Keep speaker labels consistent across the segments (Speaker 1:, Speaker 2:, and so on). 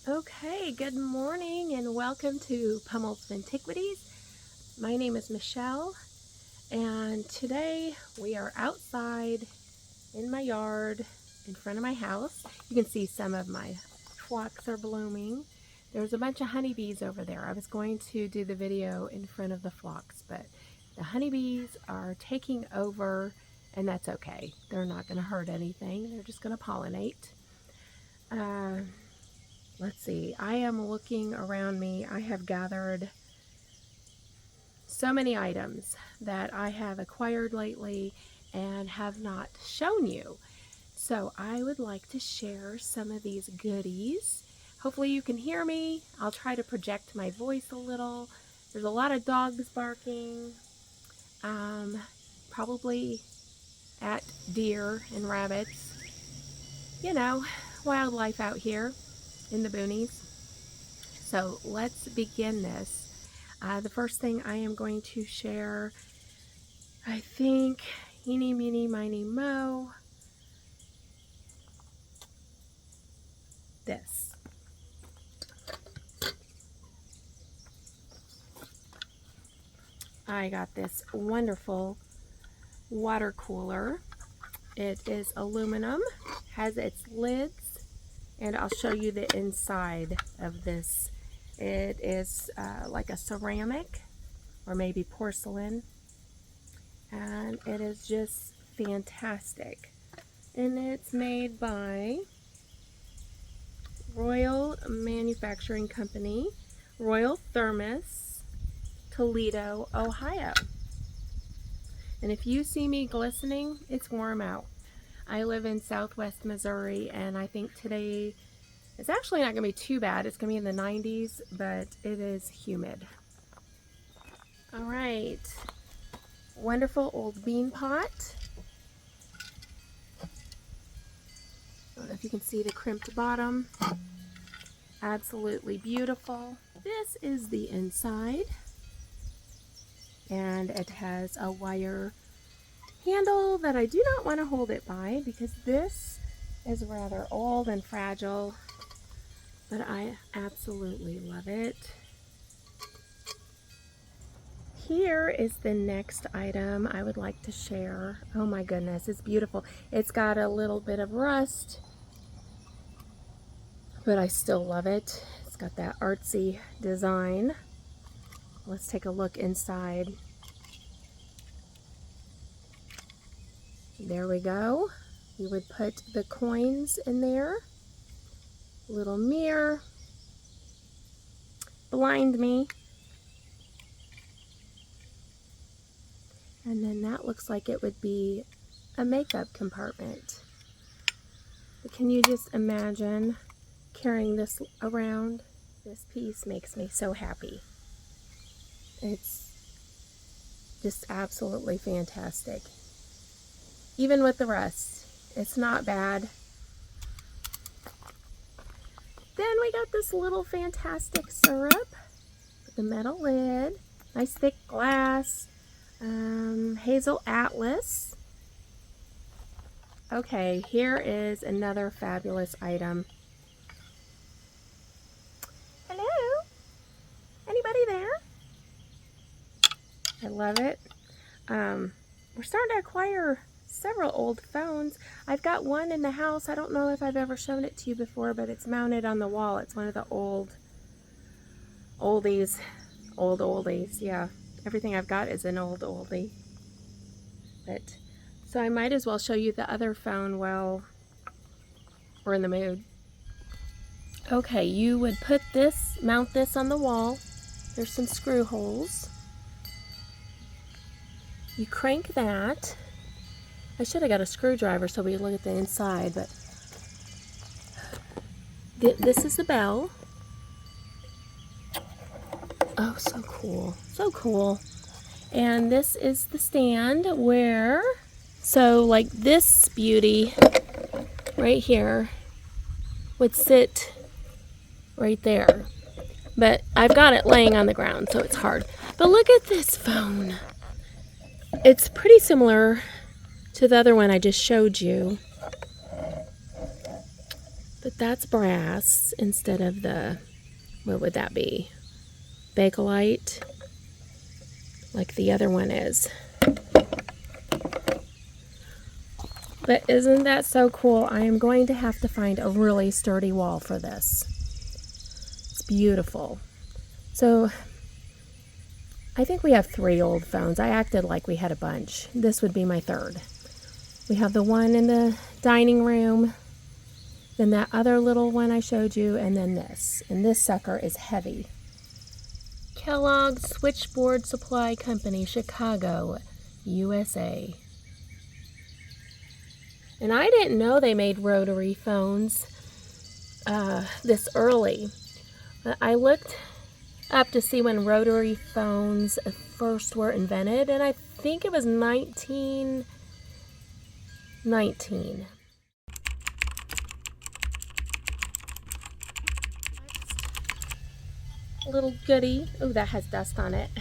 Speaker 1: Okay, good morning and welcome to Pummel's Antiquities. My name is Michelle, and today we are outside in my yard in front of my house. You can see some of my phlox are blooming. There's a bunch of honeybees over there. I was going to do the video in front of the phlox, but the honeybees are taking over, and that's okay. They're not going to hurt anything. They're just going to pollinate. Let's see, I am looking around me. I have gathered so many items that I have acquired lately and have not shown you. So I would like to share some of these goodies. Hopefully you can hear me. I'll try to project my voice a little. There's a lot of dogs barking, probably at deer and rabbits. You know, wildlife out here in the boonies. So let's begin this. The first thing I am going to share, I think, eeny, meeny, miny, mo, this. I got this wonderful water cooler. It is aluminum, has its lids, and I'll show you the inside of this. It is like a ceramic or maybe porcelain, and it is just fantastic. And it's made by Royal Manufacturing Company, Royal Thermos, Toledo, Ohio. And if you see me glistening, it's warm out. I live in southwest Missouri, and I think today it's actually not going to be too bad. It's going to be in the 90s, but it is humid. All right, wonderful old bean pot. I don't know if you can see the crimped bottom. Absolutely beautiful. This is the inside, and it has a wire handle that I do not want to hold it by because this is rather old and fragile, but I absolutely love it. Here is the next item I would like to share. Oh my goodness, it's beautiful. It's got a little bit of rust, but I still love it. It's got that artsy design. Let's take a look inside. There we go. You would put the coins in there. Little mirror. Blind me. And then that looks like it would be a makeup compartment. But can you just imagine carrying this around? This piece makes me so happy. It's just absolutely fantastic. Even with the rust, it's not bad. Then we got this little fantastic syrup with the metal lid, nice thick glass, Hazel Atlas. Okay, here is another fabulous item. Hello? Anybody there? I love it. We're starting to acquire several old phones. I've got one in the house. I don't know if I've ever shown it to you before, but it's mounted on the wall. It's one of the oldies. Yeah, everything I've got is an old oldie. But so I might as well show you the other phone while we're in the mood. Okay, you would mount this on the wall. There's some screw holes. You crank that. I should have got a screwdriver so we could look at the inside, but this is the bell. Oh, so cool. So cool. And this is the stand where, so like this beauty right here would sit right there. But I've got it laying on the ground, so it's hard. But look at this phone. It's pretty similar to the other one I just showed you. But that's brass instead of the, what would that be? Bakelite, like the other one is. But isn't that so cool? I am going to have to find a really sturdy wall for this. It's beautiful. So I think we have 3 old phones. I acted like we had a bunch. This would be my 3rd. We have the one in the dining room, then that other little one I showed you, and then this. And this sucker is heavy. Kellogg's Switchboard Supply Company, Chicago, USA. And I didn't know they made rotary phones this early. I looked up to see when rotary phones first were invented, and I think it was 1919. Little goodie. Oh, that has dust on it.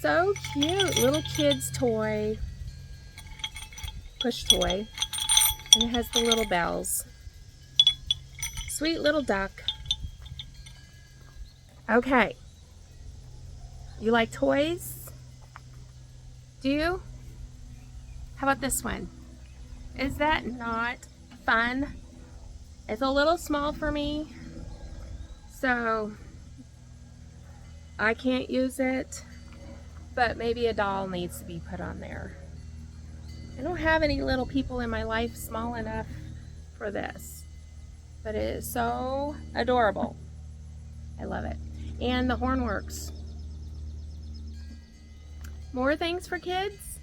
Speaker 1: So cute. Little kid's toy. Push toy. And it has the little bells. Sweet little duck. Okay. You like toys? Do you? How about this one? Is that not fun? It's a little small for me, so I can't use it, but maybe a doll needs to be put on there. I don't have any little people in my life small enough for this, but it is so adorable. I love it. And the horn works. More things for kids?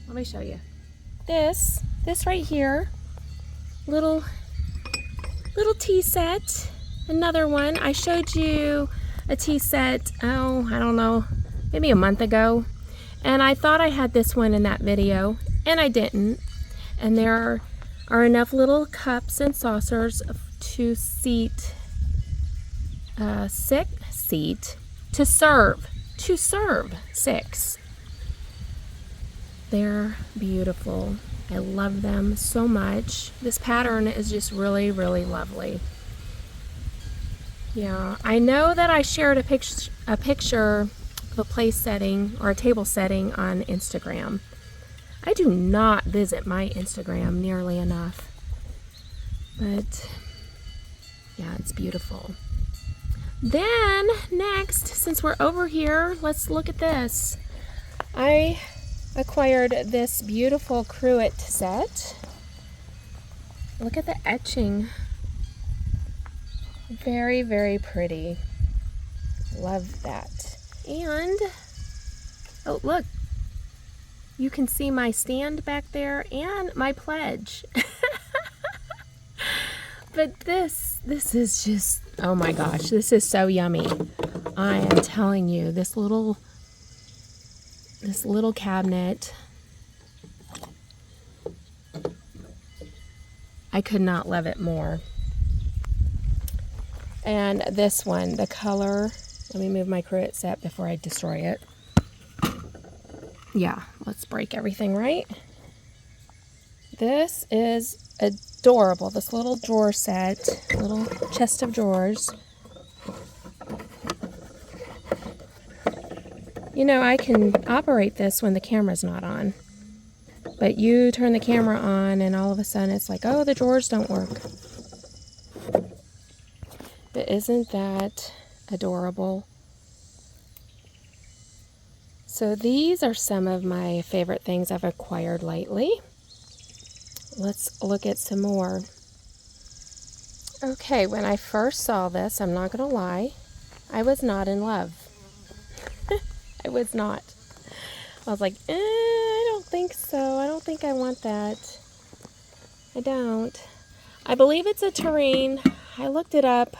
Speaker 1: Let me show you. This right here, little tea set. Another one. I showed you a tea set, oh, I don't know, maybe a month ago. And I thought I had this one in that video, and I didn't. And there are enough little cups and saucers to serve 6. They're beautiful. I love them so much. This pattern is just really, really lovely. Yeah, I know that I shared a picture of a place setting or a table setting on Instagram. I do not visit my Instagram nearly enough. But yeah, it's beautiful. Then next, since we're over here, let's look at this. I acquired this beautiful cruet set. Look at the etching. Very, very pretty. Love that. And, oh look, you can see my stand back there and my pledge. But this is just, oh my gosh, this is so yummy. I am telling you, this little cabinet, I could not love it more. And this one, the color, let me move my cruet set before I destroy it. Yeah, let's break everything right. This is adorable, this little drawer set, little chest of drawers. You know, I can operate this when the camera's not on. But you turn the camera on and all of a sudden it's like, oh, the drawers don't work. But isn't that adorable? So these are some of my favorite things I've acquired lately. Let's look at some more. Okay, when I first saw this, I'm not going to lie, I was not in love. I was not. I was like, I don't think so. I don't think I want that. I don't. I believe it's a terrine. I looked it up.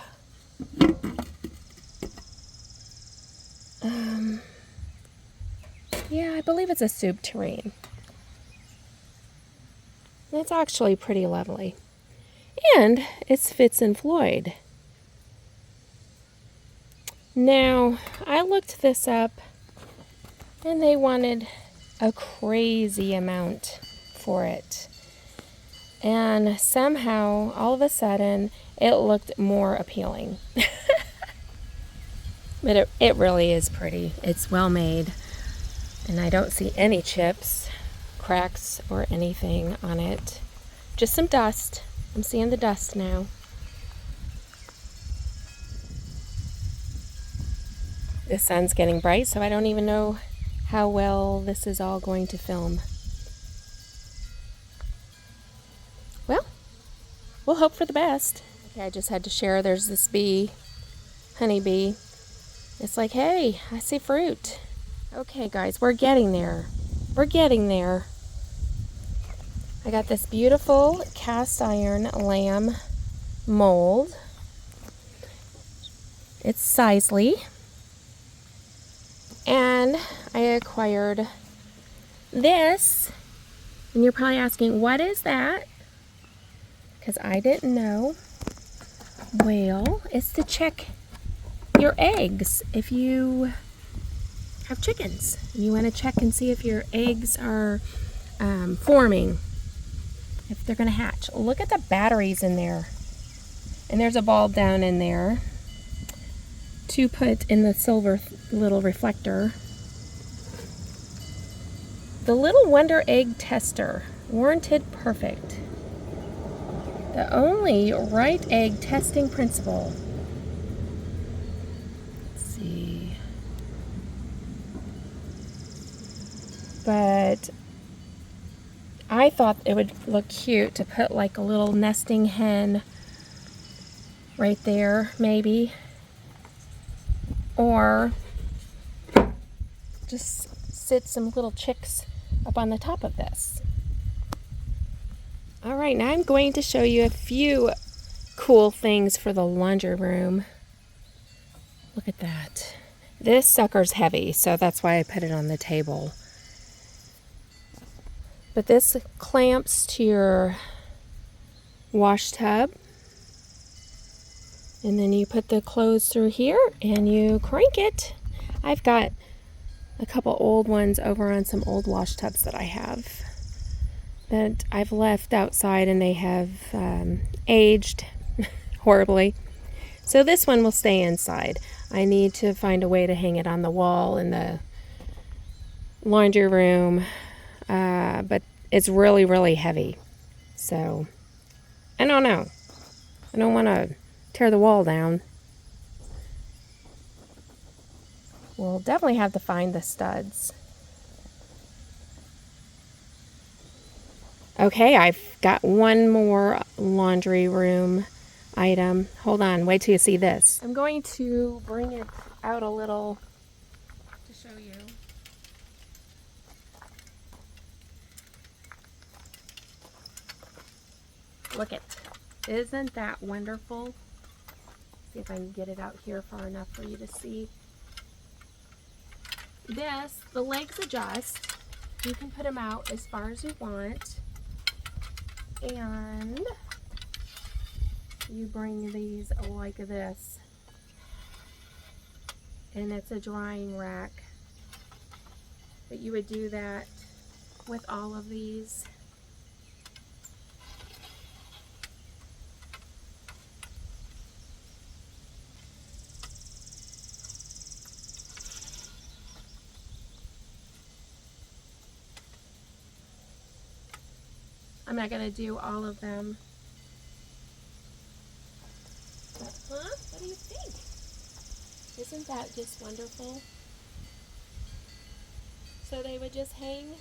Speaker 1: Yeah, I believe it's a soup terrine. It's actually pretty lovely. And it's Fitz and Floyd. Now, I looked this up and they wanted a crazy amount for it. And somehow, all of a sudden, it looked more appealing. But it really is pretty. It's well made. And I don't see any chips, cracks, or anything on it. Just some dust. I'm seeing the dust now. The sun's getting bright, so I don't even know how well this is all going to film. Well, we'll hope for the best. Okay, I just had to share. There's this bee, honeybee. It's like, hey, I see fruit. Okay, guys, we're getting there. We're getting there. I got this beautiful cast iron lamb mold. It's Sizely. And I acquired this. And you're probably asking, what is that? Because I didn't know. Well, it's to check your eggs if you have chickens. And you want to check and see if your eggs are forming, if they're going to hatch. Look at the batteries in there. And there's a bulb down in there to put in the silver little reflector. The Little Wonder Egg Tester, warranted perfect. The only right egg testing principle. Let's see. But I thought it would look cute to put like a little nesting hen right there, maybe. Or just sit some little chicks up on the top of this. All right, now I'm going to show you a few cool things for the laundry room. Look at that. This sucker's heavy, so that's why I put it on the table. But this clamps to your wash tub. And then you put the clothes through here and you crank it. I've got a couple old ones over on some old wash tubs that I have that I've left outside, and they have aged horribly. So this one will stay inside. I need to find a way to hang it on the wall in the laundry room, but it's really, really heavy. So I don't know. I don't want to tear the wall down. We'll definitely have to find the studs. Okay, I've got one more laundry room item. Hold on, wait till you see this. I'm going to bring it out a little to show you. Look it. Isn't that wonderful? See if I can get it out here far enough for you to see. This, the legs adjust. You can put them out as far as you want. And you bring these like this. And it's a drying rack. But you would do that with all of these. I'm not going to do all of them. Huh? What do you think? Isn't that just wonderful? So they would just hang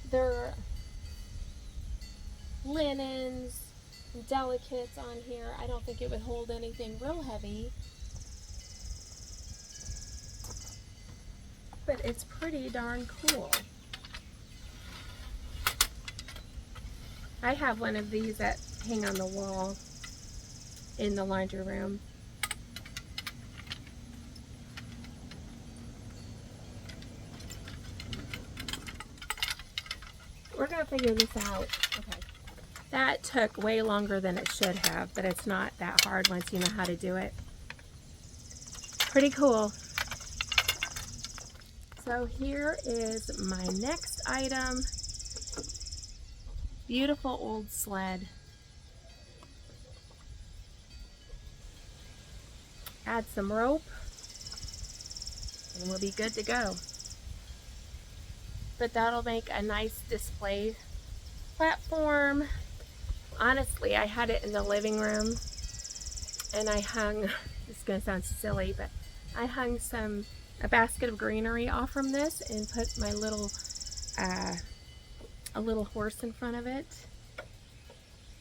Speaker 1: their linens, delicates on here. I don't think it would hold anything real heavy. But it's pretty darn cool. I have one of these that hang on the wall in the laundry room. We're going to figure this out. Okay. That took way longer than it should have, but it's not that hard once you know how to do it. Pretty cool. So here is my next item. Beautiful old sled. Add some rope and we'll be good to go. But that'll make a nice display platform. Honestly, I had it in the living room and I hung, this is gonna sound silly, but I hung a basket of greenery off from this and put my a little horse in front of it.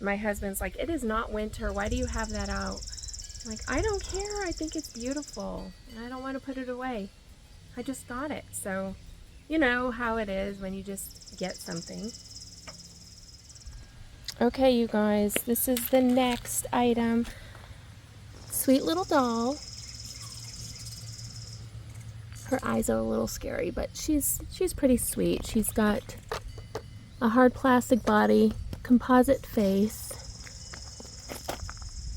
Speaker 1: My husband's like, it is not winter, why do you have that out? I'm like, I don't care, I think it's beautiful and I don't want to put it away. I just got it. So you know how it is when you just get something. Okay, you guys, this is the next item. Sweet little doll. Her eyes are a little scary, but she's pretty sweet. She's got a hard plastic body, composite face.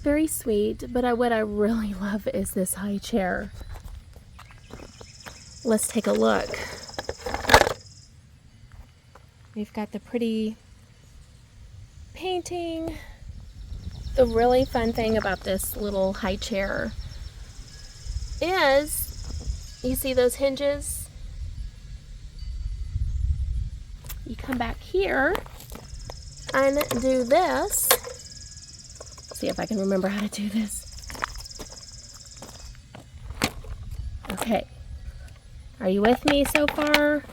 Speaker 1: Very sweet, but what I really love is this high chair. Let's take a look. We've got the pretty painting. The really fun thing about this little high chair is, you see those hinges? You come back here, undo this. See if I can remember how to do this. Okay, are you with me so far?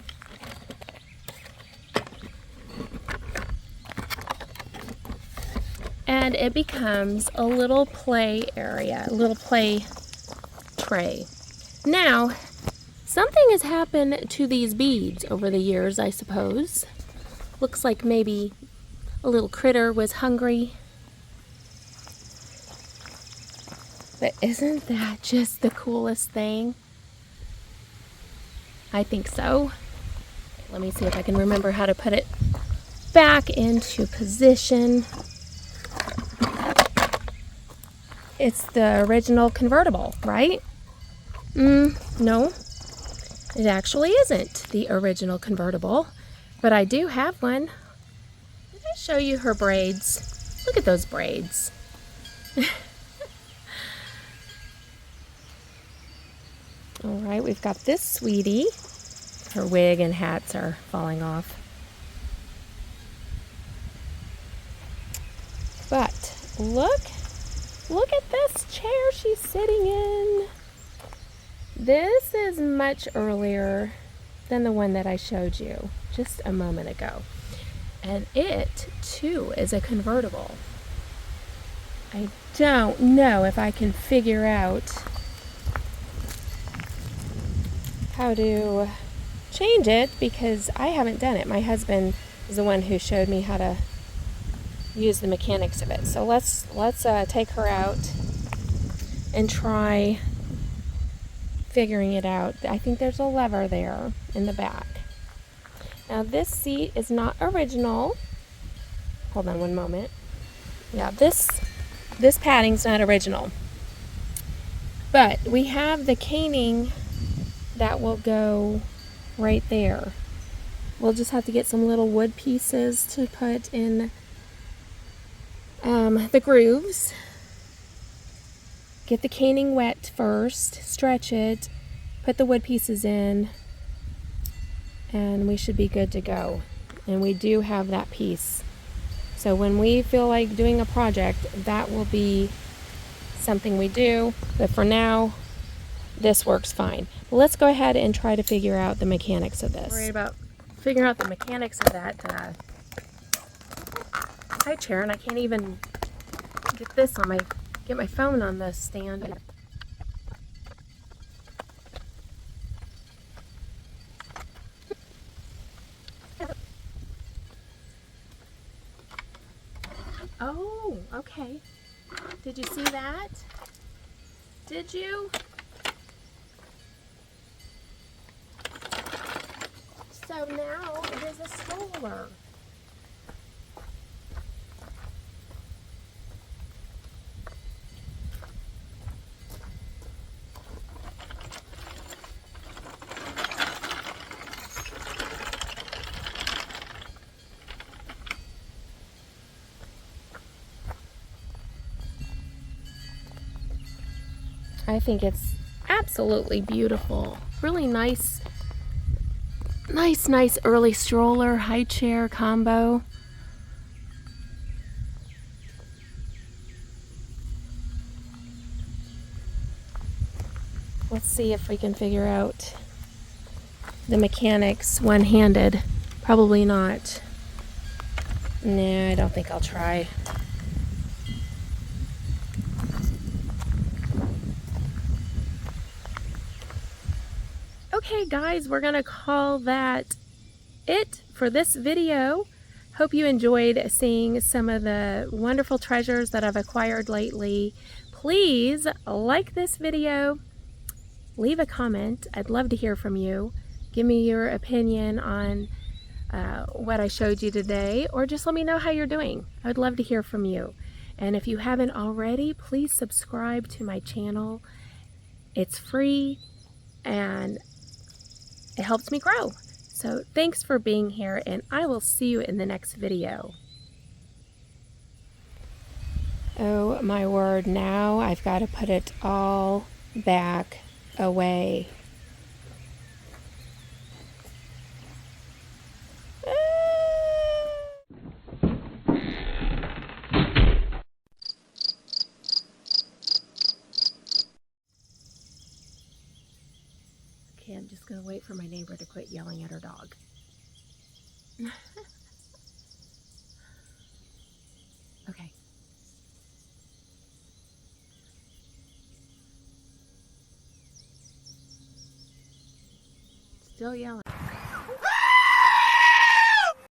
Speaker 1: And it becomes a little play area, a little play tray. Now, something has happened to these beads over the years, I suppose. Looks like maybe a little critter was hungry. But isn't that just the coolest thing? I think so. Let me see if I can remember how to put it back into position. It's the original convertible, right? No, it actually isn't the original convertible, but I do have one. Let me show you her braids. Look at those braids. All right, we've got this sweetie. Her wig and hats are falling off. But look at this chair she's sitting in. This is much earlier than the one that I showed you just a moment ago. And it, too, is a convertible. I don't know if I can figure out how to change it because I haven't done it. My husband is the one who showed me how to use the mechanics of it. So let's take her out and try figuring it out. I think there's a lever there in the back. Now this seat is not original. Hold on one moment. Yeah, this padding's not original. But we have the caning that will go right there. We'll just have to get some little wood pieces to put in the grooves. Get the caning wet first, stretch it, put the wood pieces in, and we should be good to go. And we do have that piece. So when we feel like doing a project, that will be something we do. But for now, this works fine. Let's go ahead and try to figure out the mechanics of this. Worried about figuring out the mechanics of that high chair, and I can't even get my phone on the stand. Oh, okay. Did you see that? Did you? So now it is a stroller. I think it's absolutely beautiful. Really nice early stroller, high chair combo. Let's see if we can figure out the mechanics one-handed. Probably not. No, I don't think I'll try. Okay guys, we're gonna call that it for this video. Hope you enjoyed seeing some of the wonderful treasures that I've acquired lately. Please like this video, leave a comment. I'd love to hear from you. Give me your opinion on what I showed you today, or just let me know how you're doing. I would love to hear from you. And if you haven't already, please subscribe to my channel. It's free and it helps me grow. So thanks for being here, and I will see you in the next video. Oh my word, now I've got to put it all back away. Okay, I'm just going to wait for my neighbor to quit yelling at her dog. Okay. Still yelling.